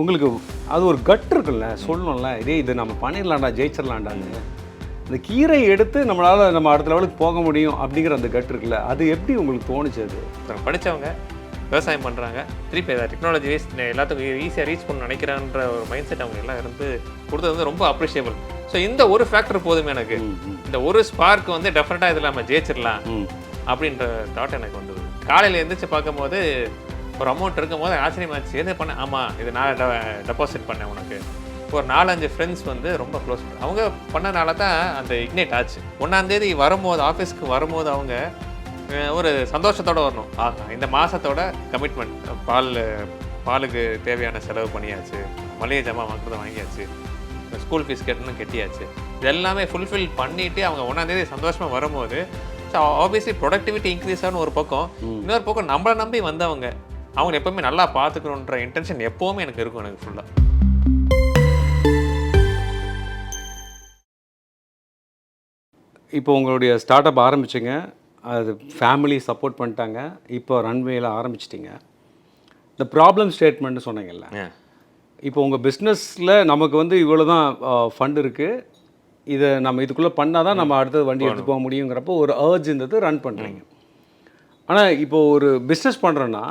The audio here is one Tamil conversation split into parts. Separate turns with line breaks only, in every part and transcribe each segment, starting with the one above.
உங்களுக்கு அது ஒரு கட் இருக்குல்ல, சொல்லணும்ல, இதே இது நம்ம பண்ணிடலாம்டா, ஜெயிச்சிடலாம்டான்னு. இந்த கீரை எடுத்து நம்மளால் நம்ம அடுத்த லெவலுக்கு போக முடியும் அப்படிங்கிற அந்த கட் இருக்குல்ல, அது எப்படி உங்களுக்கு தோணுச்சு? அது
படித்தவங்க விவசாயம் பண்ணுறாங்க, திருப்பி அதை டெக்னாலஜி வைஸ் எல்லாத்துக்கும் ஈஸியாக ரீச் பண்ண நினைக்கிறான்ற ஒரு மைண்ட் செட் அவங்க எல்லாம் இருந்து கொடுத்தது வந்து ரொம்ப அப்ரிஷியபிள். ஸோ இந்த ஒரு ஃபேக்டர் போதுமே எனக்கு, இந்த ஒரு ஸ்பார்க் வந்து டெஃபினட்டாக இதில் நம்ம ஜெயிச்சிடலாம் அப்படின்ற தாட் எனக்கு வந்தது. காலையில் எழுந்திரிச்சு பார்க்கும்போது ஒரு அமௌண்ட் இருக்கும் போது ஆச்சரியமாச்சு, எது பண்ணேன், ஆமாம் இது நான் டெபாசிட் பண்ணேன் உனக்கு. ஒரு 4-5 ஃப்ரெண்ட்ஸ் வந்து ரொம்ப க்ளோஸ், அவங்க பண்ணனால தான் அந்த இக்னைட் ஆச்சு. 1ஆம் தேதி வரும்போது, ஆஃபீஸ்க்கு வரும்போது அவங்க ஒரு சந்தோஷத்தோடு வரணும். ஆஹா, இந்த மாதத்தோட கமிட்மெண்ட், பாலுக்கு தேவையான செலவு பண்ணியாச்சு, மளிகை ஜாமான் வாங்குறத வாங்கியாச்சு, ஸ்கூல் ஃபீஸ் கட்டணும் கட்டியாச்சு, இது எல்லாமே ஃபுல்ஃபில் பண்ணிவிட்டு அவங்க 1ஆம் தேதி சந்தோஷமாக வரும்போது, ஸோ ஆப்வியஸ்லி ப்ரொடக்டிவிட்டி இன்க்ரீஸ் ஆகணும் ஒரு பக்கம், இன்னொரு பக்கம் நம்மளை நம்பி வந்தவங்க அவங்க எப்போவுமே நல்லா பார்த்துக்கணுன்ற இன்டென்ஷன் எப்போவுமே எனக்கு இருக்கும். எனக்கு ஃபுல்லாக
இப்போ உங்களுடைய ஸ்டார்ட் அப் ஆரம்பிச்சிங்க, அது ஃபேமிலி சப்போர்ட் பண்ணிட்டாங்க, இப்போ ரன்வேயில் ஆரம்பிச்சிட்டிங்க. இந்த ப்ராப்ளம் ஸ்டேட்மெண்ட்னு சொன்னீங்கல்ல, இப்போ உங்கள் பிஸ்னஸில் நமக்கு வந்து இவ்வளோ தான் ஃபண்ட் இருக்குது, இதை நம்ம இதுக்குள்ளே பண்ணால் தான் நம்ம அடுத்தது வண்டி எடுத்து போக முடியுங்கிறப்போ ஒரு அர்ஜ் இருந்தது, ரன் பண்ணுறீங்க. ஆனால் இப்போது ஒரு பிஸ்னஸ் பண்ணுறேன்னா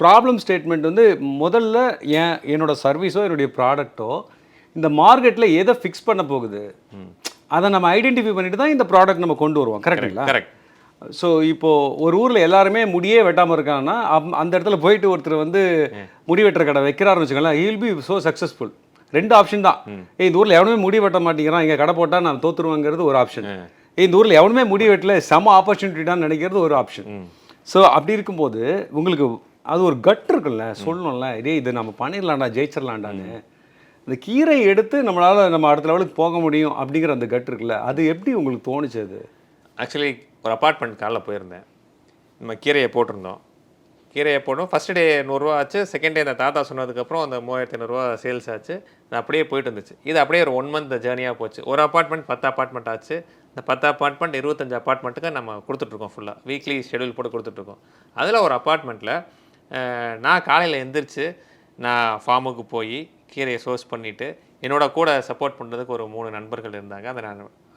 ப்ராப்ளம் ஸ்டேட்மெண்ட் வந்து முதல்ல என்னோட சர்வீஸோ என்னுடைய ப்ராடக்ட்டோ இந்த மார்க்கெட்டில் எதை ஃபிக்ஸ் பண்ண போகுது அதை நம்ம ஐடென்டிஃபை பண்ணிட்டு தான் இந்த ப்ராடக்ட் நம்ம கொண்டு வருவோம். கரெக்டுங்களா?
கரெக்ட்.
ஸோ இப்போது ஒரு ஊரில் எல்லாருமே முடியே வெட்டாமல் இருக்காங்கன்னா அந்த இடத்துல போயிட்டு ஒருத்தர் வந்து முடி வெட்டுற கடை வைக்கிறாருன்னு வச்சுக்கோங்களேன், he will be so successful. 2 option தான். இந்த ஊரில் எவனுமே முடி வெட்ட மாட்டேங்கிறான், இங்கே கடை போட்டால் நான் தோற்றுருவேங்கிறது ஒரு ஆப்ஷன். இந்த ஊரில் எவனுமே முடி வெட்டல, செம ஆப்பர்ச்சுனிட்டி தான் நினைக்கிறது ஒரு ஆப்ஷன். ஸோ அப்படி இருக்கும்போது உங்களுக்கு அது ஒரு கட் இருக்குல்ல, சொல்லணும்ல, இதே இது நம்ம பண்ணிடலாம்டா, ஜெயிச்சிடலாம்டான்னு. இந்த கீரை எடுத்து நம்மளால் நம்ம அடுத்த லெவலுக்கு போக முடியும் அப்படிங்கிற அந்த கட் இருக்குல்ல, அது எப்படி உங்களுக்கு தோணுச்சு? அது
ஆக்சுவலி ஒரு அப்பார்ட்மெண்ட் காலைல போயிருந்தேன், நம்ம கீரையை போட்டிருந்தோம். கீரையை போட்டோம், ஃபஸ்ட் டே 100 ரூபா ஆச்சு, செகண்ட் டே அந்த தாத்தா சொன்னதுக்கப்புறம் அந்த 3500 ரூபா சேல்ஸ் ஆச்சு. அது அப்படியே போயிட்டு இருந்துச்சு. இது அப்படியே ஒரு 1 மந்த் ஜேர்னியாக போச்சு. ஒரு அப்பார்ட்மெண்ட் 10 அப்பார்ட்மெண்ட் ஆச்சு. இந்த 10 அப்பார்ட்மெண்ட் 25 அப்பார்ட்மெண்ட்டுக்கு நம்ம கொடுத்துட்ருக்கோம், ஃபுல்லாக வீக்லி ஷெடியூல் போட்டு கொடுத்துட்ருக்கோம். அதில் ஒரு அப்பார்ட்மெண்ட்டில் நான் காலையில் எந்திரிச்சு நான் ஃபார்முக்கு போய் கீரையை சோர்ஸ் பண்ணிவிட்டு என்னோட கூட சப்போர்ட் பண்ணுறதுக்கு ஒரு 3 நண்பர்கள் இருந்தாங்க.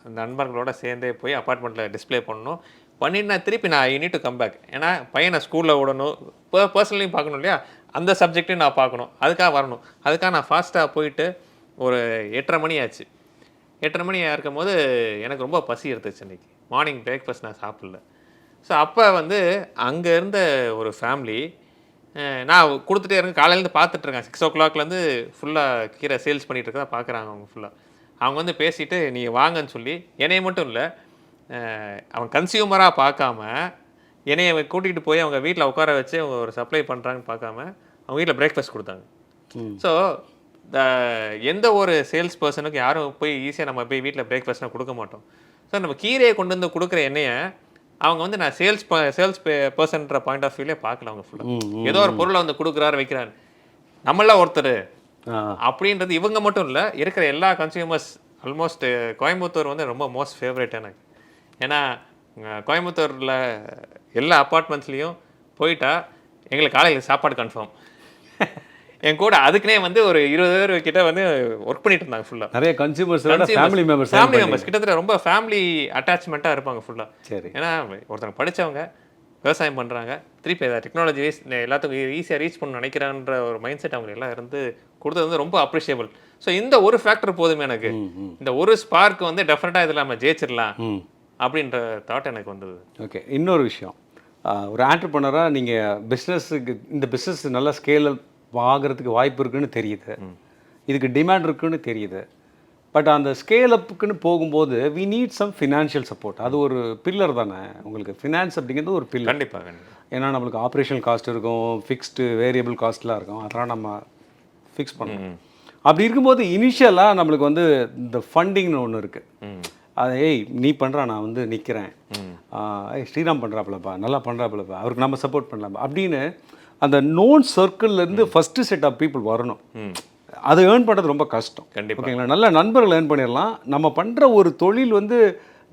அந்த நண்பர்களோட சேர்ந்தே போய் அப்பார்ட்மெண்ட்டில் டிஸ்பிளே பண்ணணும். பண்ணிட்டு நான் திருப்பி I need to come back. ஏன்னா பையனை ஸ்கூலில் விடணும், பர்சனலையும் பார்க்கணும் இல்லையா, அந்த சப்ஜெக்டையும் நான் பார்க்கணும், அதுக்காக வரணும். அதுக்காக நான் ஃபாஸ்ட்டாக போயிட்டு ஒரு 8:30 மணி ஆச்சு. 8:30 மணி இருக்கும் போது எனக்கு ரொம்ப பசி எடுத்துச்சு. அன்றைக்கி மார்னிங் பிரேக்ஃபாஸ்ட் நான் சாப்பிடல. ஸோ அப்போ வந்து அங்கே இருந்த ஒரு ஃபேமிலி, நான் கொடுத்துட்டே இருக்கேன், காலையிலேருந்து பார்த்துட்ருக்கேன், 6 o'clockலேருந்து ஃபுல்லாக கீரை சேல்ஸ் பண்ணிகிட்டு இருக்கா பார்க்குறாங்க அவங்க ஃபுல்லாக. அவங்க வந்து பேசிவிட்டு நீங்கள் வாங்கன்னு சொல்லி என்னைய மட்டும் இல்லை, அவன் கன்சியூமராக பார்க்காம என்னையை கூட்டிகிட்டு போய் அவங்க வீட்டில் உட்கார வச்சு அவங்க ஒரு சப்ளை பண்ணுறாங்கன்னு பார்க்காம அவங்க வீட்டில் பிரேக்ஃபாஸ்ட் கொடுத்தாங்க. ஸோ எந்த ஒரு சேல்ஸ் பர்சனுக்கு யாரும் போய் ஈஸியாக நம்ம போய் வீட்டில் பிரேக்ஃபாஸ்ட்லாம் கொடுக்க மாட்டோம். ஸோ நம்ம கீரையை கொண்டு வந்து கொடுக்குற எண்ணெயை அவங்க வந்து நான் சேல்ஸ் பர்சன்ற பாயிண்ட் ஆஃப் வியூலே பார்க்கல. அவங்க ஃபுல்லாக ஏதோ ஒரு பொருளை வந்து கொடுக்குறாரு வைக்கிறாரு, நம்மளாம் ஒருத்தர் அப்படின்றது இவங்க மட்டும் இல்லை, இருக்கிற எல்லா கன்சியூமர்ஸ். ஆல்மோஸ்ட் கோயம்புத்தூர் வந்து ரொம்ப மோஸ்ட் ஃபேவரட் எனக்கு. ஏன்னா கோயம்புத்தூரில் எல்லா அப்பார்ட்மெண்ட்ஸ்லேயும் போயிட்டா எங்களுக்கு காலையில் சாப்பாடு கன்ஃபார்ம். என் கூட அதுக்குனே வந்து ஒரு 20 பேர் கிட்ட வந்து ஒர்க் பண்ணிட்டு இருந்தாங்க. ஃபுல்லாக நிறைய
கன்சியூமர்ஸ், ஃபேமிலி மெம்பர்ஸ்
கிட்டத்தட்ட ரொம்ப ஃபேமிலி அட்டாச்மெண்ட்டாக இருப்பாங்க ஃபுல்லாக.
சரி.
ஏன்னா ஒருத்தங்க படித்தவங்க விவசாயம் பண்ணுறாங்க, திருப்பி அதை டெக்னாலஜி வைஸ் எல்லாத்துக்கும் ஈஸியாக ரீச் பண்ண நினைக்கிறான்ற ஒரு மைண்ட் செட் அவங்க எல்லாம் இருந்து கொடுத்தது வந்து ரொம்ப அப்ரிஷியபிள். ஸோ இந்த ஒரு ஃபேக்டர் போதுமே எனக்கு, இந்த ஒரு ஸ்பார்க் வந்து டெஃபினட்டாக இதில் நம்ம ஜெயிச்சிடலாம் அப்படின்ற தாட் எனக்கு வந்தது.
ஓகே, இன்னொரு விஷயம், ஒரு ஆண்டர்ப்ரனராக நீங்கள் பிஸ்னஸுக்கு, இந்த பிஸ்னஸ் நல்லா ஸ்கேல் ஆகிறதுக்கு வாய்ப்பு இருக்குன்னு தெரியுது, இதுக்கு டிமாண்ட் இருக்குன்னு தெரியுது. பட் அந்த ஸ்கேல் அப்புக்குன்னு போகும்போது we need some financial support. அது ஒரு பில்லர் தானே உங்களுக்கு, ஃபினான்ஸ் அப்படிங்கிறது ஒரு பில்லர்.
கண்டிப்பாக கண்டிப்பாக.
ஏன்னா நம்மளுக்கு ஆப்ரேஷனல் காஸ்ட் இருக்கும், ஃபிக்ஸ்டு வேரியபிள் காஸ்ட்லாம் இருக்கும், அதெல்லாம் நம்ம ஃபிக்ஸ் பண்ணணும். அப்படி இருக்கும்போது இனிஷியலாக நம்மளுக்கு வந்து இந்த ஃபண்டிங்னு ஒன்று இருக்குது. அது நீ பண்ணுறா, நான் வந்து நிற்கிறேன், ஸ்ரீராம் பண்ணுறாப்புலப்பா, நல்லா பண்ணுறாப்புலப்பா, அவருக்கு நம்ம சப்போர்ட் பண்ணலாமா அப்படின்னு அந்த நோன் சர்க்கிள்லேருந்து ஃபஸ்ட்டு செட் ஆஃப் பீப்புள் வரணும். அதை ஏர்ன் பண்ணுறது ரொம்ப கஷ்டம்.
கண்டிப்பாக.
ஓகேங்களா? நல்ல நண்பர்கள் ஏர்ன் பண்ணிடலாம். நம்ம பண்ணுற ஒரு தொழில் வந்து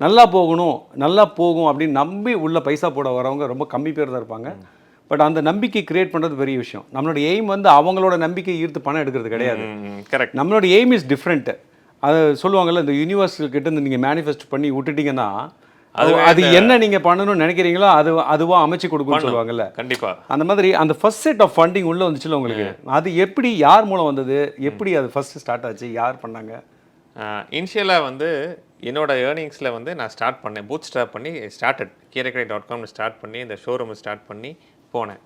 நல்லா போகணும், நல்லா போகும் அப்படின்னு நம்பி உள்ள பைசா போட வரவங்க ரொம்ப கம்மி பேர் தான் இருப்பாங்க. பட் அந்த நம்பிக்கை கிரியேட் பண்ணுறது பெரிய விஷயம். நம்மளோட எய்ம் வந்து அவங்களோட நம்பிக்கை ஈர்த்து பணம் எடுக்கிறது கிடையாது.
கரெக்ட்.
நம்மளோட எய்ம் இஸ் டிஃப்ரெண்ட்டு. அது சொல்லுவாங்கல்ல, இந்த யூனிவர்ஸ் கிட்ட இருந்து நீங்கள் மேனிஃபெஸ்ட் பண்ணி விட்டுட்டீங்கன்னா அது என்ன நீங்கள் பண்ணணும்னு நினைக்கிறீங்களோ அதுவாக அமைச்சு கொடுக்கும்னு சொல்லுவாங்கல்ல.
கண்டிப்பாக
அந்த மாதிரி அந்த ஃபர்ஸ்ட் செட் ஆஃப் ஃபண்டிங் உள்ளே வந்துச்சுல உங்களுக்கு, அது எப்படி, யார் மூலம் வந்தது, எப்படி அது ஃபர்ஸ்ட் ஸ்டார்ட் ஆச்சு, யார் பண்ணாங்க?
இனிஷியலாக வந்து என்னோட ஏர்னிங்ஸில் வந்து நான் ஸ்டார்ட் பண்ணேன், பூட் ஸ்டார்ட் பண்ணி கீரைக்கடை.comனு ஸ்டார்ட் பண்ணி இந்த ஷோரூமை ஸ்டார்ட் பண்ணி போனேன்.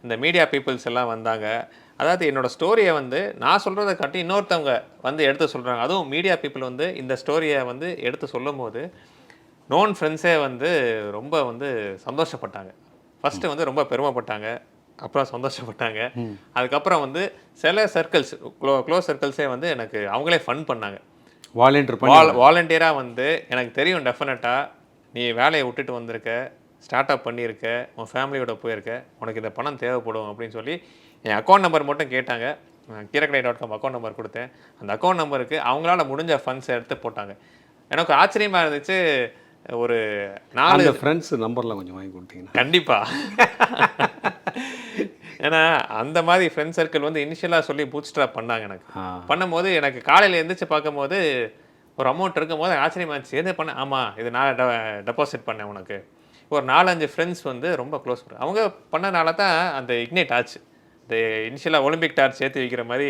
இந்த மீடியா பீப்புள்ஸ் எல்லாம் வந்தாங்க. அதாவது என்னோடய ஸ்டோரியை வந்து நான் சொல்கிறத காட்டி இன்னொருத்தவங்க வந்து எடுத்து சொல்கிறாங்க. அதுவும் மீடியா பீப்புள் வந்து இந்த ஸ்டோரியை வந்து எடுத்து சொல்லும் போது நோன் ஃப்ரெண்ட்ஸே வந்து ரொம்ப வந்து சந்தோஷப்பட்டாங்க. ஃபஸ்ட்டு வந்து ரொம்ப பெருமைப்பட்டாங்க, அப்புறம் சந்தோஷப்பட்டாங்க. அதுக்கப்புறம் வந்து சில சர்க்கிள்ஸ், க்ளோஸ் சர்க்கிள்ஸே வந்து எனக்கு அவங்களே ஃபன் பண்ணாங்க. வாலண்டியராக வந்து எனக்கு தெரியும் டெஃபினட்டாக நீ வேலையை விட்டுட்டு வந்திருக்க, ஸ்டார்ட் அப் பண்ணியிருக்க, உன் ஃபேமிலியோட போயிருக்க, உனக்கு இந்த பணம் தேவைப்படும் அப்படின்னு சொல்லி என் அக்கௌண்ட் நம்பர் மட்டும் கேட்டாங்க. கீரைக்கடை.com அக்கௌண்ட் நம்பர் கொடுத்தேன். அந்த அக்கௌண்ட் நம்பருக்கு அவங்களால முடிஞ்ச ஃபண்ட்ஸ் எடுத்து போட்டாங்க. எனக்கு ஆச்சரியமாக இருந்துச்சு. ஒரு 4
ஃப்ரெண்ட்ஸ் நம்பர்லாம் கொஞ்சம் வாங்கி கொடுத்தீங்கன்னா
கண்டிப்பாக. ஏன்னா அந்த மாதிரி ஃப்ரெண்ட் சர்க்கிள் வந்து இனிஷியலாக சொல்லி பூட் ஸ்டார்ட் பண்ணாங்க. எனக்கு பண்ணும்போது எனக்கு காலையில் எழுந்திரிச்சு பார்க்கும்போது ஒரு அமௌண்ட் இருக்கும்போது ஆச்சரியமாக இருந்துச்சு. எது பண்ண? ஆமாம், இது நான் டெபாசிட் பண்ணேன் உனக்கு. ஒரு 4-5 ஃப்ரெண்ட்ஸ் வந்து ரொம்ப க்ளோஸ் பண்ண அவங்க பண்ணனால தான் அந்த இக்னைட் ஆச்சு. இந்த இனிஷியலாக ஒலிம்பிக் டார்ச் ஏற்றி வைக்கிற மாதிரி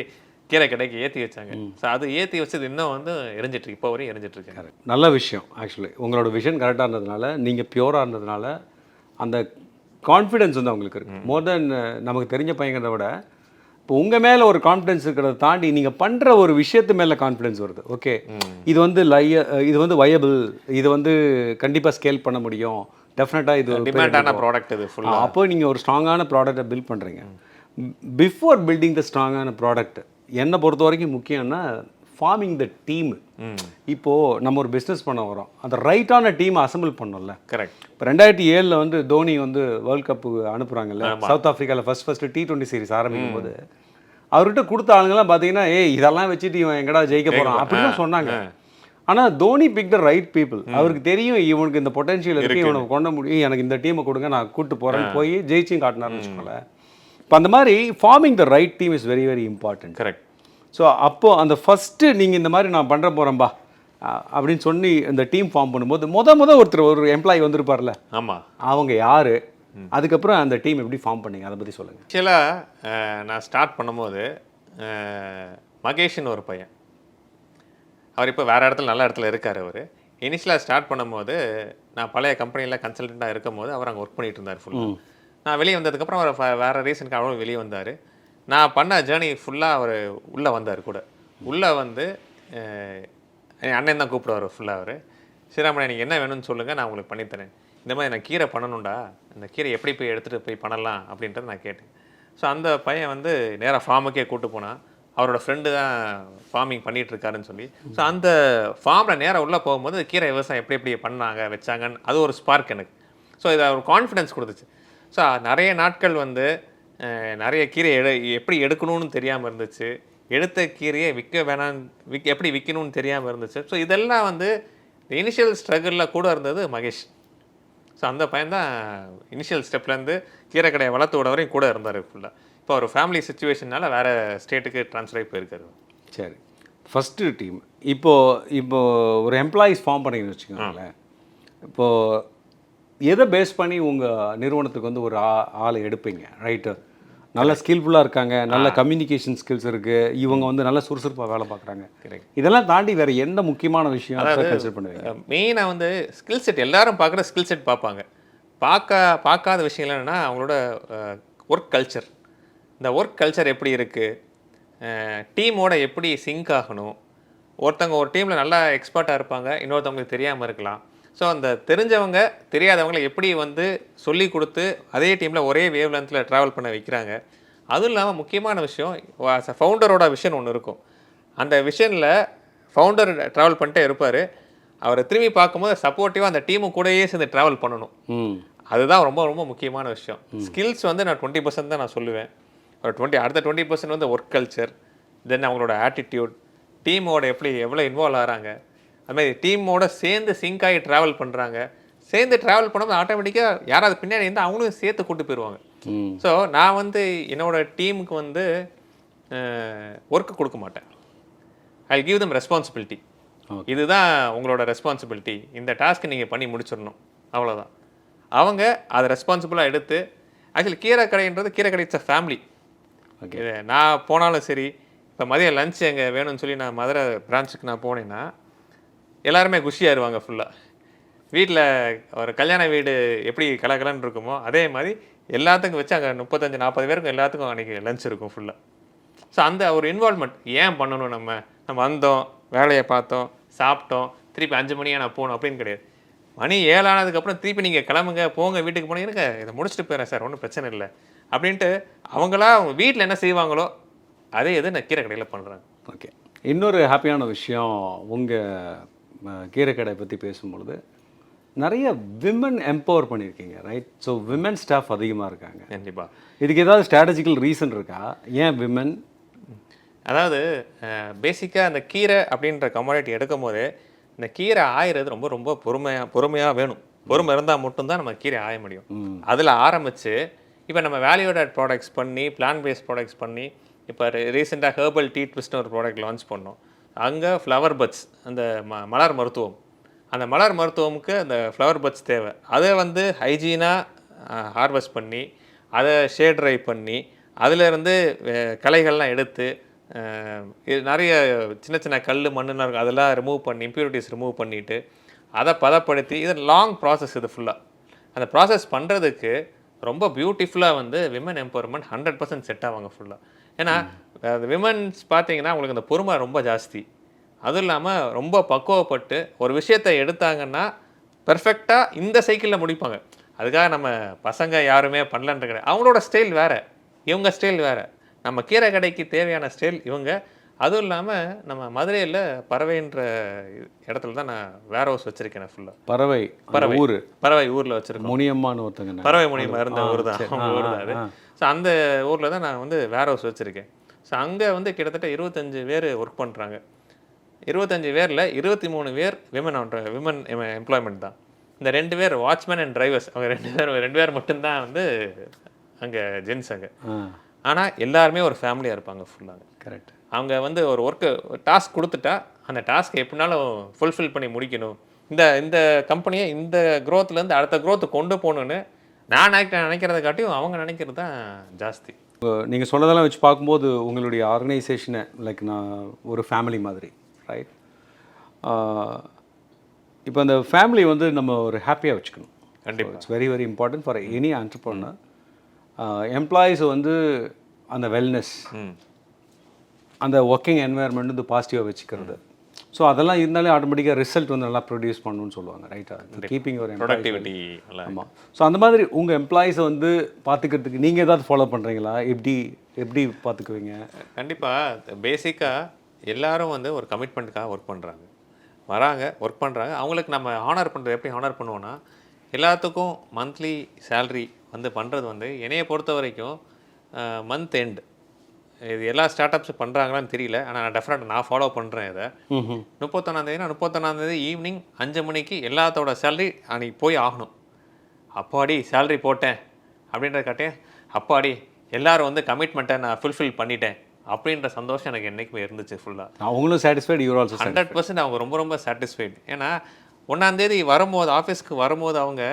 கீரைக்கடைக்கு ஏற்றி வச்சாங்க. ஸோ அது ஏற்றி வச்சது இன்னும் வந்து எரிஞ்சிட்ருக்கு, இப்போ வரையும் எரிஞ்சிட்ருக்கு.
நல்ல விஷயம். ஆக்சுவலி உங்களோட விஷன் கரெக்டாக இருந்ததுனால, நீங்கள் பியூராக இருந்ததுனால அந்த கான்ஃபிடென்ஸ் வந்து அவங்களுக்கு இருக்குது. மோர் தென் நமக்கு தெரிஞ்ச பையங்கிறத விட இப்போ உங்கள் மேலே ஒரு கான்ஃபிடென்ஸ் இருக்கிறத தாண்டி நீங்கள் பண்ணுற ஒரு விஷயத்து மேலே கான்ஃபிடென்ஸ் வருது. ஓகே, இது வந்து இது வந்து வயபிள், இது வந்து கண்டிப்பாக ஸ்கேல் பண்ண முடியும், டெஃபினட்டாக இது
டிமாண்டான ப்ராடக்ட் இது ஃபுல்லாக.
அப்போ நீங்கள் ஒரு ஸ்ட்ராங்கான ப்ராடக்டை பில்ட் பண்ணுறீங்க. பிஃபோர் பில்டிங் த ஸ்ட்ராங்கான ப்ராடக்ட் என்னை பொறுத்த வரைக்கும் முக்கியம்னா ஃபார்மிங் த டீம். இப்போது நம்ம ஒரு பிஸ்னஸ் பண்ண வரோம், அந்த ரைட்டான டீமை அசம்பிள் பண்ணோம்ல.
கரெக்ட்.
இப்போ 2007 வந்து தோனி வந்து வேர்ல்ட் கப்பு அனுப்புகிறாங்கல்ல, சவுத் ஆஃப்ரிக்காவில் ஃபஸ்ட்டு T20 சீரிஸ் ஆரம்பிக்கும் போது அவர்கிட்ட கொடுத்த ஆளுங்கெல்லாம் பார்த்தீங்கன்னா, இதெல்லாம் வச்சுட்டு இவன் எங்கடா ஜெயிக்க போகிறான் அப்படின்னு சொன்னாங்க. ஆனால் Dhoni pick the right people. அவருக்கு தெரியும் இவனுக்கு இந்த பொட்டன்ஷியல் இருக்குது, இவனுக்கு கொண்ட முடியும், எனக்கு இந்த டீமை கொடுங்க, நான் கூப்பிட்டு போகிறேன்னு போய் ஜெயிச்சும் காட்டினார்னு வச்சுக்கோங்களேன். இப்போ அந்த மாதிரி farming the right team is very very important.
Correct.
So அப்போது அந்த ஃபஸ்ட்டு நீங்கள் இந்த மாதிரி நான் பண்ணுற போகிறேன்பா அப்படின்னு சொல்லி இந்த டீம் ஃபார்ம் பண்ணும்போது ஒருத்தர் ஒரு எம்ப்ளாயி வந்திருப்பார்ல.
ஆமாம்.
அவங்க யார், அதுக்கப்புறம் அந்த டீம் எப்படி ஃபார்ம் பண்ணீங்க, அதை பற்றி சொல்லுங்கள்.
ஆக்சுவலாக நான் ஸ்டார்ட் பண்ணும்போது மகேஷ்னு ஒரு பையன், அவர் இப்போ வேறு இடத்துல நல்ல இடத்துல இருக்கார். அவர் இனிஷியலாக ஸ்டார்ட் பண்ணும்போது நான் பழைய கம்பெனியில் கன்சல்டண்ட்டாக இருக்கும் போது அவர் அங்கே ஒர்க் பண்ணிகிட்டு இருந்தார் ஃபுல்லாக. நான் வெளியே வந்ததுக்கப்புறம் அவர் வேறு ரீசனுக்கு அவரும் வெளியே வந்தார். நான் பண்ண ஜேர்னி ஃபுல்லாக அவர் உள்ளே வந்தார். கூட உள்ளே வந்து என் அண்ணன் தான் கூப்பிடுவார் ஃபுல்லாக. அவர் ஸ்ரீராமன் எனக்கு என்ன வேணும்னு சொல்லுங்கள், நான் உங்களுக்கு பண்ணித்தரேன். இந்த மாதிரி நான் கீரை பண்ணணும்டா, அந்த கீரை எப்படி போய் எடுத்துகிட்டு போய் பண்ணலாம் அப்படின்றத நான் கேட்டேன். ஸோ அந்த பையன் வந்து நேராக ஃபார்முக்கே கூப்பிட்டு போனான். அவரோட ஃப்ரெண்டு தான் ஃபார்மிங் பண்ணிகிட்ருக்காருன்னு சொல்லி. ஸோ அந்த ஃபார்மில் நேராக உள்ளே போகும்போது கீரை விவசாயம் எப்படி பண்ணாங்க வச்சாங்கன்னு அது ஒரு ஸ்பார்க் எனக்கு. ஸோ இதை ஒரு கான்ஃபிடென்ஸ் கொடுத்துச்சு. ஸோ நிறைய நாட்கள் வந்து நிறைய கீரை எப்படி எடுக்கணும்னு தெரியாமல் இருந்துச்சு. எடுத்த கீரையை எப்படி விற்கணும்னு தெரியாமல் இருந்துச்சு. ஸோ இதெல்லாம் வந்து இனிஷியல் ஸ்ட்ரகிளில் கூட இருந்தது மகேஷ். ஸோ அந்த பையன் தான் இனிஷியல் ஸ்டெப்லேருந்து கீரை கடையை வளர்த்து விட வரையும் கூட இருந்தார் ஃபுல்லாக. இப்போ ஒரு ஃபேமிலி சுச்சுவேஷனால வேறு ஸ்டேட்டுக்கு ட்ரான்ஸ்ஃபர் ஆகி போயிருக்காரு.
சரி, ஃபஸ்ட்டு டீம் இப்போது ஒரு எம்ப்ளாயீஸ் ஃபார்ம் பண்ணிங்கன்னு வச்சுக்கோங்களேன். இப்போது எதை பேஸ் பண்ணி உங்கள் நிறுவனத்துக்கு வந்து ஒரு ஆளை எடுப்பீங்க? ரைட்டு, நல்ல ஸ்கில்ஃபுல்லாக இருக்காங்க, நல்ல கம்யூனிகேஷன் ஸ்கில்ஸ் இருக்குது, இவங்க வந்து நல்ல சுறுசுறுப்பாக வேலை பார்க்குறாங்க. இதெல்லாம் தாண்டி வேறு எந்த முக்கியமான விஷயம் கன்சிடர் பண்ணுவீங்க?
மெயினாக வந்து ஸ்கில் செட், எல்லாரும் பார்க்குற ஸ்கில் செட் பார்ப்பாங்க. பார்க்காத விஷயம் என்னென்னா அவங்களோட ஒர்க் கல்ச்சர். இந்த ஒர்க் கல்ச்சர் எப்படி இருக்குது, டீமோட எப்படி சிங்க் ஆகணும். ஒருத்தவங்க ஒரு டீமில் நல்லா எக்ஸ்பர்ட்டாக இருப்பாங்க, இன்னொருத்தவங்களுக்கு தெரியாமல் இருக்கலாம். ஸோ அந்த தெரிஞ்சவங்க தெரியாதவங்களை எப்படி வந்து சொல்லி கொடுத்து அதே டீமில் ஒரே வேவ் லென்த்தில் ட்ராவல் பண்ண வைக்கிறாங்க. அதுவும் இல்லாமல் முக்கியமான விஷயம், ஃபவுண்டரோட விஷன் ஒன்று இருக்கும். அந்த விஷனில் ஃபவுண்டர் ட்ராவல் பண்ணிட்டே இருப்பார். அவரை திரும்பி பார்க்கும்போது சப்போர்ட்டிவாக அந்த டீமு கூடயே சேர்ந்து ட்ராவல் பண்ணணும். அதுதான் ரொம்ப ரொம்ப முக்கியமான விஷயம். ஸ்கில்ஸ் வந்து நான் 20% தான் நான் சொல்லுவேன். ஒரு அடுத்த 20% வந்து ஒர்க் கல்ச்சர், தென் அவங்களோட ஆட்டிடியூட், டீமோட எவ்வளோ இன்வால்வ் ஆகிறாங்க, அதுமாதிரி டீமோட சேர்ந்து சிங்க் ஆகி ட்ராவல் பண்ணுறாங்க. சேர்ந்து ட்ராவல் பண்ணும்போது ஆட்டோமேட்டிக்காக யாராவது பின்னாடி இருந்தால் அவங்களும் சேர்த்து கூட்டு போயிடுவாங்க. ஸோ நான் வந்து என்னோட டீமுக்கு வந்து ஒர்க்கு கொடுக்க மாட்டேன். I give them responsibility. இதுதான் உங்களோட ரெஸ்பான்சிபிலிட்டி, இந்த டாஸ்க்கு நீங்கள் பண்ணி முடிச்சிடணும், அவ்வளோதான். அவங்க அதை ரெஸ்பான்சிபிளாக எடுத்து, ஆக்சுவலி கீரை கடைன்றது கீரை கடை இட்ஸ் அ ஃபேமிலி. ஓகே, நான் போனாலும் சரி, இப்போ மதியம் லஞ்ச் எங்கே வேணும்னு சொல்லி நான் மதுரை பிரான்ச்சுக்கு நான் போனேன்னா எல்லாருமே குஷியாயிருவாங்க ஃபுல்லாக. வீட்டில் ஒரு கல்யாண வீடு எப்படி கலகலன்னு இருக்குமோ அதே மாதிரி எல்லாத்துக்கும் வச்சு அங்கே 35-40 பேருக்கும் எல்லாத்துக்கும் அன்றைக்கி லஞ்ச் இருக்கும் ஃபுல்லாக. ஸோ அந்த ஒரு இன்வால்மெண்ட் ஏன் பண்ணணும்? நம்ம வந்தோம், வேலையை பார்த்தோம், சாப்பிட்டோம், திருப்பி 5 மணியாக நான் போகணும் அப்படின்னு கிடையாது. மணி 7 ஆனதுக்கப்புறம் திருப்பி நீங்கள் கிளம்புங்க, போங்க, வீட்டுக்கு போனீங்க, இதை முடிச்சுட்டு போயிடுறேன் சார், ஒன்றும் பிரச்சனை இல்லை அப்படின்ட்டு அவங்களா அவங்க வீட்டில் என்ன செய்வாங்களோ அதே இது நான் கீரை கடையில் பண்ணுறேன்.
ஓகே, இன்னொரு ஹாப்பியான விஷயம், உங்கள் கீரை கடை பற்றி பேசும்பொழுது நிறைய விமன் எம்பவர் பண்ணியிருக்கீங்க, ரைட்? ஸோ விமன் ஸ்டாஃப் அதிகமாக இருக்காங்க.
கண்டிப்பாக.
இதுக்கு ஏதாவது ஸ்ட்ராட்டஜிக்கல் ரீசன் இருக்கா? ஏன் விமன்?
அதாவது பேசிக்காக அந்த கீரை அப்படின்ற கமாடிட்டி எடுக்கும் போது இந்த கீரை ஆயிறது ரொம்ப ரொம்ப பொறுமையாக வேணும். பொறுமை இருந்தால் மட்டும்தான் நம்ம கீரை ஆய முடியும். அதில் ஆரம்பித்து இப்போ நம்ம வேல்யூ ஆட் ப்ராடக்ட்ஸ் பண்ணி, பிளான் பேஸ்ட் ப்ராடக்ட்ஸ் பண்ணி, இப்போ ரீசெண்டாக ஹெர்பல் டீ ட்விஸ்ட்னு ஒரு ப்ராடக்ட் லான்ச் பண்ணோம். அங்கே ஃப்ளவர் பட்ஸ், அந்த மலர் மருத்துவம், அந்த மலர் மருத்துவமுக்கு அந்த ஃப்ளவர் பட்ஸ் தேவை. அதை வந்து ஹைஜீனாக ஹார்வெஸ்ட் பண்ணி, அதை ஷேட் ட்ரை பண்ணி, அதிலேருந்து களைகள்லாம் எடுத்து, நிறைய சின்ன சின்ன கல் மண்ணுலாம் இருக்கும், அதெல்லாம் ரிமூவ் பண்ணி, இம்ப்யூரிட்டிஸ் ரிமூவ் பண்ணிவிட்டு அதை பதப்படுத்தி, இது லாங் ப்ராசஸ். இது ஃபுல்லாக அந்த ப்ராசஸ் பண்ணுறதுக்கு ரொம்ப பியூட்டிஃபுல்லாக வந்து விமன் எம்பவர்மெண்ட் 100% செட் ஆவாங்க ஃபுல்லாக. ஏன்னா விமன்ஸ் பார்த்தீங்கன்னா உங்களுக்கு அந்த பொறுமை ரொம்ப ஜாஸ்தி. அதுவும் இல்லாமல் ரொம்ப பக்குவப்பட்டு ஒரு விஷயத்தை எடுத்தாங்கன்னா பெர்ஃபெக்டாக இந்த சைக்கிளில் முடிப்பாங்க. அதுக்காக நம்ம பசங்க யாருமே பண்ணலன்ற கிடையாது. அவங்களோட ஸ்டைல் வேறு, இவங்க ஸ்டைல் வேறு. நம்ம கீரை கடைக்கு தேவையான ஸ்டைல் இவங்க. அதுவும் இல்லாமல் நம்ம மதுரையில் பறவைன்ற இடத்துல தான் நான் வேர் ஹவுஸ் வச்சுருக்கேன் ஃபுல்லாக. பறவை ஊர், பறவை ஊரில் வச்சுருக்கேன்.
முனியம்மான்னு ஒருத்தங்க,
பறவை முனியம்மா இருந்த ஊர் தான், அவங்க ஊர் தான் அது. ஸோ அந்த ஊரில் தான் நான் வந்து வேர் ஹவுஸ் வச்சுருக்கேன். ஸோ அங்கே வந்து கிட்டத்தட்ட 25 பேர் ஒர்க் பண்ணுறாங்க. 25 பேரில் 23 பேர் விமன் எம்ப்ளாய்மெண்ட் தான். இந்த 2 பேர் வாட்ச்மேன் அண்ட் டிரைவர்ஸ், அவங்க 2 பேர் மட்டும்தான் வந்து அங்கே ஜென்ஸ் அங்கே. ஆனால் எல்லாருமே ஒரு ஃபேமிலியாக இருப்பாங்க ஃபுல்லாக.
கரெக்ட்.
அவங்க வந்து ஒரு டாஸ்க் கொடுத்துட்டா அந்த டாஸ்க்கை எப்படினாலும் ஃபுல்ஃபில் பண்ணி முடிக்கணும். இந்த கம்பெனியை இந்த க்ரோத்லேருந்து அடுத்த க்ரோத்து கொண்டு போகணுன்னு நான் நினைக்கிறத காட்டியும் அவங்க நினைக்கிறது தான் ஜாஸ்தி.
நீங்கள் சொன்னதெல்லாம் வச்சு பார்க்கும்போது உங்களுடைய ஆர்கனைசேஷனை லைக் நான் ஒரு ஃபேமிலி மாதிரி, ரைட்? இப்போ அந்த ஃபேமிலி வந்து நம்ம ஒரு ஹாப்பியாக வச்சுக்கணும்.
கண்டிப்பாக.
It's very very important for any entrepreneur. Employees வந்து அந்த வெல்னஸ், அந்த ஒர்க்கிங் என்வாயர்மெண்ட் வந்து பாசிட்டிவாக வச்சுக்கிறது. ஸோ அதெல்லாம் இருந்தாலே ஆட்டோமேட்டிக்காக ரிசல்ட் வந்து நல்லா ப்ரொடியூஸ் பண்ணணும்னு சொல்லுவாங்க, ரைட்டாக? கீப்பிங் ஒரு
ப்ரொடக்டிவிட்டி.
ஆமாம். ஸோ அந்த மாதிரி உங்கள் எம்ப்ளாயீஸை வந்து பார்த்துக்கிறதுக்கு நீங்கள் ஏதாவது ஃபாலோ பண்ணுறீங்களா? எப்படி பார்த்துக்குவீங்க?
கண்டிப்பாக. பேசிக்காக எல்லாரும் வந்து ஒரு கமிட்மெண்ட்டுக்காக ஒர்க் பண்ணுறாங்க, வராங்க, ஒர்க் பண்ணுறாங்க. அவங்களுக்கு நம்ம ஹானர் பண்ணுறது எப்படி ஹானர் பண்ணுவோன்னா, எல்லாத்துக்கும் மந்த்லி சேல்ரி வந்து பண்ணுறது வந்து என்னையை பொறுத்த வரைக்கும் மந்த் எண்டு. இது எல்லா ஸ்டார்ட் அப்ஸும் பண்ணுறாங்களான்னு தெரியல, ஆனால் நான் டெஃபினட்டாக நான் ஃபாலோ பண்ணுறேன் இதை. 31 ஈவினிங் 5 மணிக்கு எல்லாத்தோட சேலரி அன்றைக்கி போய் ஆகணும். அப்பாடி சேலரி போட்டேன் அப்படின்ற காட்டேன், அப்பாடி எல்லோரும் வந்து கமிட்மெண்ட்டை நான் ஃபுல்ஃபில் பண்ணிட்டேன் அப்படின்ற சந்தோஷம் எனக்கு என்றைக்குமே இருந்துச்சு ஃபுல்லாக.
அவங்களும் சாட்டிஸ்ஃபைடு, யூர் ஆல்சோ
100% அவங்க ரொம்ப ரொம்ப சாட்டிஸ்ஃபைடு. ஏன்னா 1ஆம் தேதி வரும்போது, ஆஃபீஸ்க்கு வரும்போது அவங்க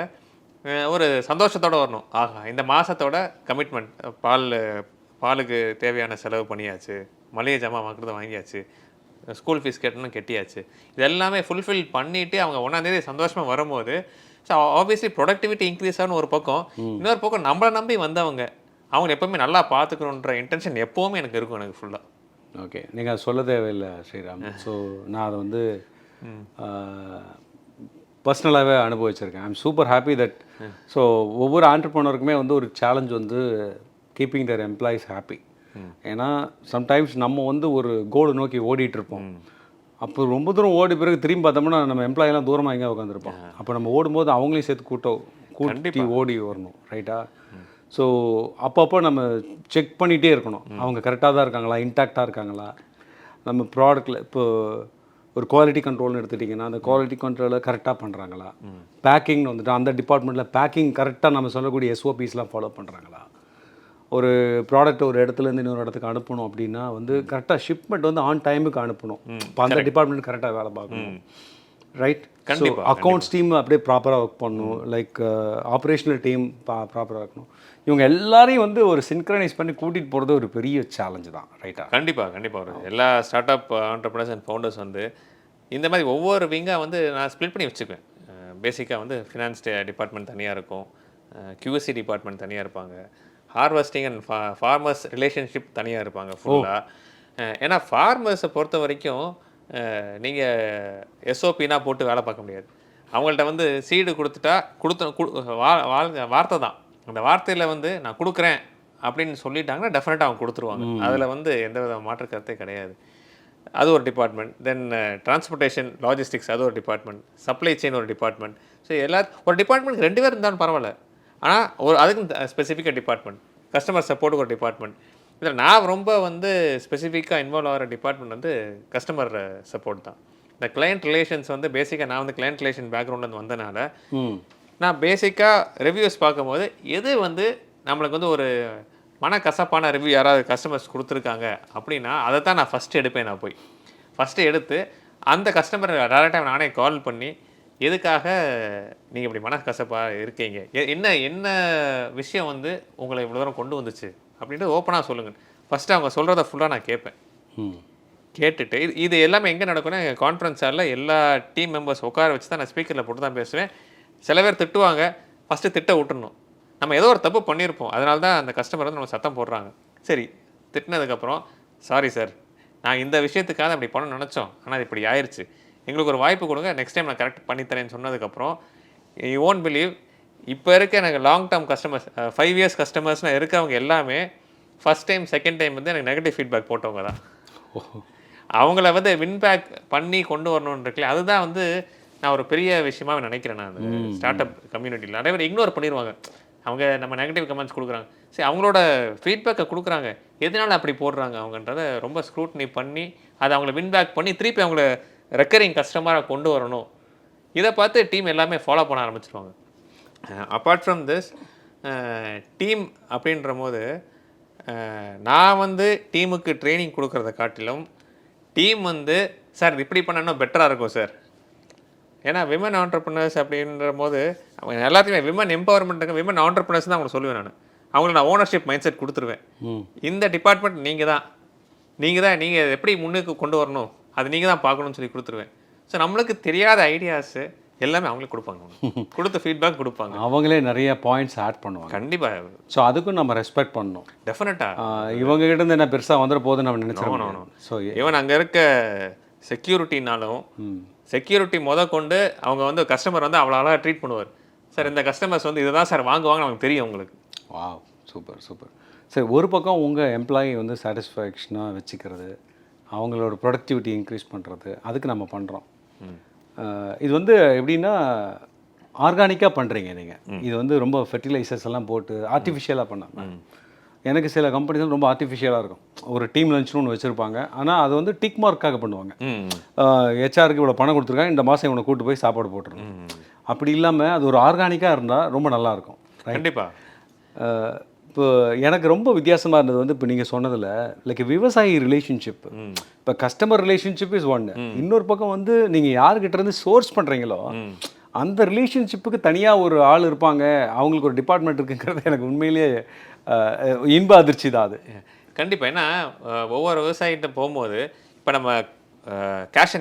ஒரு சந்தோஷத்தோடு வரணும். ஆஹா, இந்த மாதத்தோட கமிட்மெண்ட், பாலுக்கு தேவையான செலவு பண்ணியாச்சு, மளிகை ஜாமான் வாங்குறத வாங்கியாச்சு, ஸ்கூல் ஃபீஸ் கேட்டணும் கெட்டியாச்சு, இது எல்லாமே ஃபுல்ஃபில் பண்ணிவிட்டு அவங்க 1ஆம் தேதி சந்தோஷமாக வரும்போது, ஸோ ஆப்வியஸ்லி ப்ரொடக்டிவிட்டி இன்க்ரீஸ் ஆகணும் ஒரு பக்கம். இன்னொரு பக்கம் நம்மளை நம்பி வந்தவங்க அவங்க எப்போவுமே நல்லா பார்த்துக்கணுன்ற இன்டென்ஷன் எப்போவுமே எனக்கு இருக்கும், எனக்கு ஃபுல்லாக.
ஓகே, நீங்கள் அதை சொல்ல தேவையில்லை ஸ்ரீராம். ஸோ நான் அதை வந்து பர்சனலாகவே அனுபவிச்சிருக்கேன். I am super happy that. So ஒவ்வொரு ஆண்டர்ப்ரனருக்குமே வந்து ஒரு சேலஞ்ச் வந்து கீப்பிங் தேர் எம்ப்ளாயீஸ் ஹாப்பி. ஏன்னா சம்டைம்ஸ் நம்ம வந்து ஒரு கோலை நோக்கி ஓடிட்டுருப்போம். அப்போ ரொம்ப தூரம் ஓடி பிறகு திரும்பி பார்த்தோம்னா நம்ம எம்ப்ளாயெல்லாம் தூரமாக எங்கே உட்காந்துருப்போம். அப்போ நம்ம ஓடும்போது அவங்களையும் சேர்த்து கூட்டி ஓடி வரணும், ரைட்டா? ஸோ அப்பப்போ நம்ம செக் பண்ணிகிட்டே இருக்கணும், அவங்க கரெக்டாக தான் இருக்காங்களா, இன்டாக்டாக இருக்காங்களா. நம்ம ப்ராடக்ட்டில் இப்போ ஒரு குவாலிட்டி கண்ட்ரோல்னு எடுத்துட்டிங்கன்னா அந்த குவாலிட்டி கண்ட்ரோலை கரெக்டாக பண்ணுறாங்களா, பேக்கிங்னு வந்துட்டு அந்த டிபார்ட்மெண்ட்டில் பேக்கிங் கரெக்டாக நம்ம சொல்லக்கூடிய SOPஸ்லாம் ஃபாலோ பண்ணுறாங்களா, ஒரு ப்ராடக்ட் ஒரு இடத்துலேருந்து இன்னொரு இடத்துக்கு அனுப்பணும் அப்படின்னா வந்து கரெக்டாக ஷிப்மெண்ட் வந்து ஆன் டைமுக்கு அனுப்பணும். இப்போ அந்த டிபார்ட்மெண்ட் கரெக்டாக வேலை பார்க்கணும், ரைட்?
கண்டிப்பா,
அக்கௌண்ட்ஸ் டீம் அப்படியே ப்ராப்பராக ஒர்க் பண்ணணும், லைக் ஆப்ரேஷனல் டீம் ப்ராப்பராக இருக்கணும். இவங்க எல்லாரையும் வந்து ஒரு சின்க்ரனைஸ் பண்ணி கூட்டிகிட்டு போகிறது ஒரு பெரிய சேலஞ்சு தான், ரைட்டா?
கண்டிப்பாக ஒரு எல்லா start up entrepreneurs and founders வந்து இந்த மாதிரி ஒவ்வொரு விங்காக வந்து நான் ஸ்ப்ளிட் பண்ணி வச்சுக்குவேன். பேசிக்காக வந்து ஃபினான்ஸ் டிபார்ட்மெண்ட் தனியாக இருக்கும், QSC டிபார்ட்மெண்ட் தனியாக இருப்பாங்க, ஹார்வெஸ்டிங் அண்ட் ஃபார்மர்ஸ் ரிலேஷன்ஷிப் தனியாக இருப்பாங்க ஃபுல்லாக. ஏன்னா ஃபார்மர்ஸை பொறுத்த வரைக்கும் நீங்கள் SOPனா போட்டு வேலை பார்க்க முடியாது. அவங்கள்ட்ட வந்து சீடு கொடுத்துட்டா வார்த்தை தான். அந்த வார்த்தையில் வந்து நான் கொடுக்குறேன் அப்படின்னு சொல்லிட்டாங்கன்னா டெஃபினட்டாக அவங்க கொடுத்துருவாங்க. அதில் வந்து எந்த வித மாற்று கருத்தே கிடையாது. அது ஒரு டிபார்ட்மெண்ட். தென் டிரான்ஸ்போர்ட்டேஷன் லாஜிஸ்டிக்ஸ் அது ஒரு டிபார்ட்மெண்ட், சப்ளை செயின் ஒரு டிபார்ட்மெண்ட். ஸோ ஒரு டிபார்ட்மெண்ட் 2 பேர் இருந்தாலும் பரவாயில்ல, ஆனால் அதுக்கும் ஸ்பெசிஃபிக்காக டிபார்ட்மெண்ட். கஸ்டமர் சப்போர்ட்டுக்கு ஒரு டிபார்ட்மெண்ட். இதில் நான் ரொம்ப வந்து ஸ்பெசிஃபிக்காக இன்வால்வ் ஆகிற டிபார்ட்மெண்ட் வந்து கஸ்டமர் சப்போர்ட் தான். இந்த கிளையண்ட் ரிலேஷன்ஸ் வந்து பேசிக்காக நான் வந்து கிளையண்ட் ரிலேஷன் பேக்ரவுண்ட்லேருந்து வந்தனால நான் பேசிக்காக ரிவ்யூஸ் பார்க்கும்போது எது வந்து நம்மளுக்கு வந்து ஒரு மனக்கசப்பான ரிவ்யூ யாராவது கஸ்டமர்ஸ் கொடுத்துருக்காங்க அப்படின்னா அதை தான் நான் ஃபஸ்ட்டு எடுப்பேன். நான் போய் ஃபஸ்ட்டு எடுத்து அந்த கஸ்டமர் டேரெக்டாக நானே கால் பண்ணி எதுக்காக நீங்கள் இப்படி மனக்கசப்பாக இருக்கீங்க, என்ன விஷயம் வந்து உங்களை இவ்வளோ தூரம் கொண்டு வந்துச்சு அப்படின்ட்டு ஓப்பனாக சொல்லுங்கள். ஃபஸ்ட்டு அவங்க சொல்கிறத ஃபுல்லாக நான் கேட்பேன். கேட்டுட்டு இது எல்லாமே எங்கே நடக்கும்னா எங்கள் கான்ஃபரன்ஸ் ஹாலில் எல்லா டீம் மெம்பர்ஸ் உட்கார வச்சு தான் நான் ஸ்பீக்கரில் போட்டு தான் பேசுவேன். சில பேர் திட்டுவாங்க, ஃபஸ்ட்டு திட்ட விட்டுறணும். நம்ம ஏதோ ஒரு தப்பு பண்ணியிருப்போம், அதனால தான் அந்த கஸ்டமர் வந்து நம்ம சத்தம் போடுறாங்க. சரி, திட்டினதுக்கப்புறம் சாரி சார், நான் இந்த விஷயத்துக்காக அப்படி பண்ண நினச்சோம், ஆனால் இப்படி ஆயிடுச்சு, எங்களுக்கு ஒரு வாய்ப்பு கொடுங்க, நெக்ஸ்ட் டைம் நான் கரெக்ட் பண்ணித்தரேன்னு சொன்னதுக்கப்புறம் யூ ஓன்ட் பிலீவ் இப்போ இருக்க எனக்கு லாங் டேர்ம் கஸ்டமர்ஸ் 5 இயர்ஸ் கஸ்டமர்ஸ்னால் இருக்கவங்க எல்லாமே ஃபஸ்ட் டைம் செகண்ட் டைம் வந்து எனக்கு நெகட்டிவ் ஃபீட்பேக் போட்டவங்க தான். அவங்கள வந்து வின்பேக் பண்ணி கொண்டு வரணும்னு இருக்குல்ல, அதுதான் வந்து நான் ஒரு பெரிய விஷயமாக நினைக்கிறேன். நான் அந்த ஸ்டார்ட் அப் கம்யூனிட்டியில் நிறைய பேர் இக்னோர் பண்ணிடுவாங்க. அவங்க நம்ம நெகட்டிவ் கமெண்ட்ஸ் கொடுக்குறாங்க, சரி அவங்களோட ஃபீட்பேக்கை கொடுக்குறாங்க, எதனால அப்படி போடுறாங்க அவங்கன்றதை ரொம்ப ஸ்க்ரூட்னி பண்ணி அதை அவங்கள வின்பேக் பண்ணி திருப்பி அவங்கள ரெக்கரிங் கஸ்டமராக கொண்டு வரணும். இதை பார்த்து டீம் எல்லாமே ஃபாலோ பண்ண ஆரம்பிச்சிருவாங்க. அப்பார்ட் ஃப்ரம் திஸ் டீம் அப்படின்ற போது நான் வந்து டீமுக்கு ட்ரைனிங் கொடுக்குறத காட்டிலும் டீம் வந்து சார் இது இப்படி பண்ணா பெட்டராக இருக்கும் சார். ஏன்னா விமன் ஆண்டர்ப்ரனர்ஸ் அப்படின்ற போது அவங்க எல்லாத்தையுமே விமன் எம்பவர்மெண்ட்டுங்க விமன் ஆண்டர்ப்ரனர்ஸ் தான் அவங்க சொல்லுவேன். அவங்களுக்கு நான் ஓனர்ஷிப் மைண்ட் செட் கொடுத்துருவேன். இந்த டிபார்ட்மெண்ட் நீங்கள் எப்படி முன்னுக்கு கொண்டு வரணும் அது நீங்கள் தான் பார்க்கணும்னு சொல்லி கொடுத்துருவேன். ஸோ நம்மளுக்கு தெரியாத ஐடியாஸு எல்லாமே அவங்களே கொடுப்பாங்க, கொடுத்து ஃபீட்பேக் கொடுப்பாங்க, அவங்களே நிறைய பாயிண்ட்ஸ் ஆட் பண்ணுவாங்க. கண்டிப்பாக. ஸோ அதுக்கும் நம்ம ரெஸ்பெக்ட் பண்ணணும். டெஃபினட்டாக இவங்க கிட்ட இருந்து என்ன பெருசாக வந்துட போதுன்னு நம்ம நினச்சோம். ஸோ ஈவன் அங்கே இருக்க செக்யூரிட்டினாலும் செக்யூரிட்டி கொண்டு அவங்க வந்து கஸ்டமர் வந்து அவ்வளோ அழகாக ட்ரீட் பண்ணுவார். சார் இந்த கஸ்டமர்ஸ் வந்து இதை தான் சார் வாங்குவாங்க நமக்கு தெரியும் உங்களுக்கு. வா, சூப்பர் சூப்பர். சரி, ஒரு பக்கம் உங்கள் எம்ப்ளாயி வந்து சாட்டிஸ்ஃபேக்ஷனாக வச்சுக்கிறது, அவங்களோட ப்ரொடக்டிவிட்டி இன்க்ரீஸ் பண்ணுறது, அதுக்கு நம்ம பண்ணுறோம். இது வந்து எப்படின்னா ஆர்கானிக்காக பண்ணுறீங்க நீங்கள். இது வந்து ரொம்ப ஃபெர்டிலைசர்ஸ் எல்லாம் போட்டு ஆர்டிஃபிஷியலாக பண்ணாமல். எனக்கு சில கம்பெனிஸ் ரொம்ப ஆர்டிஃபிஷியலாக இருக்கும். ஒரு டீம் லஞ்ச்னு ஒன்று வச்சுருப்பாங்க, ஆனால் அது வந்து டிக் மார்க்காக பண்ணுவாங்க. ஹெச்ஆருக்கு இவ்வளோ பணம் கொடுத்துருக்காங்க, இந்த மாதம் இவனை கூப்பிட்டு போய் சாப்பாடு போட்டுருணும். அப்படி இல்லாமல் அது ஒரு ஆர்கானிக்காக இருந்தால் ரொம்ப நல்லாயிருக்கும். கண்டிப்பாக. இப்போ எனக்கு ரொம்ப வித்தியாசமாக இருந்தது வந்து இப்போ நீங்கள் சொன்னதில் லைக் விவசாயி ரிலேஷன்ஷிப். இப்போ கஸ்டமர் ரிலேஷன்ஷிப் இஸ் ஒன்று, இன்னொரு பக்கம் வந்து நீங்கள் யார்கிட்ட இருந்து சோர்ஸ் பண்ணுறீங்களோ அந்த ரிலேஷன்ஷிப்புக்கு தனியாக ஒரு ஆள் இருப்பாங்க, அவங்களுக்கு ஒரு டிபார்ட்மெண்ட் இருக்குங்கிறது எனக்கு உண்மையிலேயே இன்ப அதிர்ச்சி தான் அது. கண்டிப்பாக. ஏன்னா ஒவ்வொரு விவசாயிகிட்ட போகும்போது இப்போ நம்ம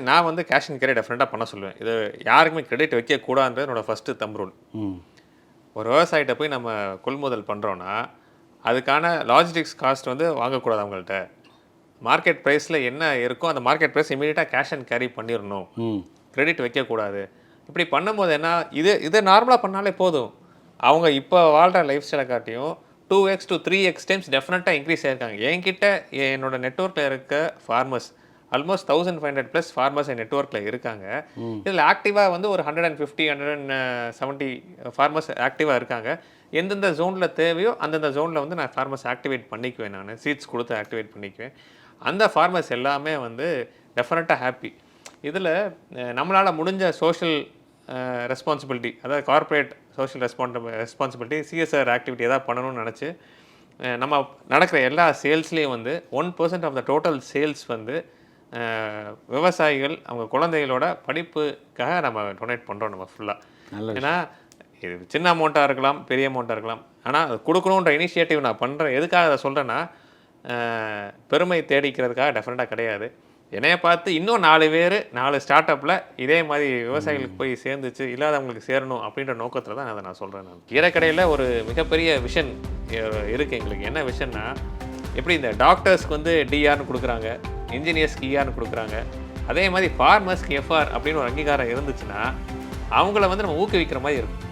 நான் வந்து கேஷ் அண்ட் கேரி டெஃபினட்டாக பண்ண சொல்லுவேன். இது யாருக்குமே கிரெடிட் வைக்கக்கூடாதுன்றது என்னோட ஃபஸ்ட்டு தம் ரூல். ஒரு விவசாயிகிட்ட போய் நம்ம கொள்முதல் பண்ணுறோன்னா அதுக்கான லாஜிஸ்டிக்ஸ் காஸ்ட் வந்து வாங்கக்கூடாது. அவங்கள்ட்ட மார்க்கெட் ப்ரைஸில் என்ன இருக்கோ அந்த மார்க்கெட் ப்ரைஸ் இமீடியட்டாக கேஷ் அண்ட் கேரி பண்ணிடணும், கிரெடிட் வைக்கக்கூடாது. இப்படி பண்ணும்போது என்ன, இதை நார்மலாக பண்ணாலே போதும். அவங்க இப்போ வாழ்கிற லைஃப் ஸ்டைலை காட்டியும் 2x to 3x டைம்ஸ் டெஃபினட்டாக இன்க்ரீஸ் ஆகிருக்காங்க. என்கிட்ட என்னோட நெட்வொர்க்கில் இருக்க ஃபார்மர்ஸ் ஆல்மோஸ்ட் 1500+ ஃபார்மர்ஸ் என் நெட்வொர்க்கில் இருக்காங்க. இதில் ஆக்டிவாக வந்து ஒரு 150-170 ஃபார்மர்ஸ் ஆக்டிவாக இருக்காங்க. எந்தெந்த ஜோனில் தேவையோ அந்தந்த ஜோனில் வந்து நான் ஃபார்மர்ஸ் ஆக்டிவேட் பண்ணிக்குவேன். நான் சீட்ஸ் கொடுத்து ஆக்டிவேட் பண்ணிக்குவேன். அந்த ஃபார்மர்ஸ் எல்லாமே வந்து டெஃபினட்டாக ஹாப்பி. இதில் நம்மளால் முடிஞ்ச சோஷியல் ரெஸ்பான்சிபிலிட்டி, அதாவது corporate social responsibility, CSR activity எதாவது பண்ணணும்னு நினச்சி நம்ம நடக்கிற எல்லா சேல்ஸ்லேயும் வந்து 1% ஆஃப் த டோட்டல் சேல்ஸ் வந்து விவசாயிகள் அவங்க குழந்தைகளோட படிப்புக்காக நம்ம டொனேட் பண்ணுறோம் நம்ம ஃபுல்லாக. ஏன்னா இது சின்ன அமௌண்ட்டாக இருக்கலாம், பெரிய அமௌண்ட்டாக இருக்கலாம். ஆனால் அது கொடுக்கணுன்ற இனிஷியேட்டிவ் நான் பண்ணுறேன். எதுக்காக அதை சொல்கிறேன்னா, பெருமை தேடிக்கிறதுக்காக டெஃபினட்டாக கிடையாது. என்னைய பார்த்து இன்னும் 4 பேர் 4 ஸ்டார்ட் அப்பில் இதே மாதிரி விவசாயிகளுக்கு போய் சேர்ந்துச்சு, இல்லாதவங்களுக்கு சேரணும் அப்படின்ற நோக்கத்தில் தான் அதை நான் சொல்கிறேன். நான் கீரைக்கடையில் ஒரு மிகப்பெரிய விஷன் இருக்குது எங்களுக்கு. என்ன விஷன்னா, எப்படி இந்த டாக்டர்ஸ்க்கு வந்து டிஆர்னு கொடுக்குறாங்க, இன்ஜினியர்ஸ்க்கு இஆர்னு கொடுக்குறாங்க, அதே மாதிரி ஃபார்மர்ஸ்க்கு எஃப்ஆர் அப்படின்னு ஒரு அங்கீகாரம் இருந்துச்சுன்னா அவங்கள வந்து நம்ம ஊக்குவிக்கிற மாதிரி இருக்கும்.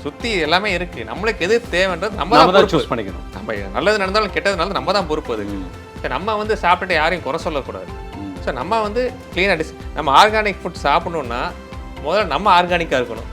சுற்றி எல்லாமே இருக்குது, நம்மளுக்கு எது தேவைன்றது நம்ம தான்
சூஸ் பண்ணிக்கணும்.
நம்ம நல்லது நடந்தாலும் கெட்டது நடந்தாலும் நம்ம தான் பொறுப்பு. அதுக்கு சரி, நம்ம வந்து சாப்பிட்டுட்டு யாரையும் குறை சொல்லக்கூடாது. ஸோ நம்ம வந்து க்ளீனாக நம்ம ஆர்கானிக் ஃபுட் சாப்பிட்ணுன்னா முதல்ல நம்ம ஆர்கானிக்காக இருக்கணும்.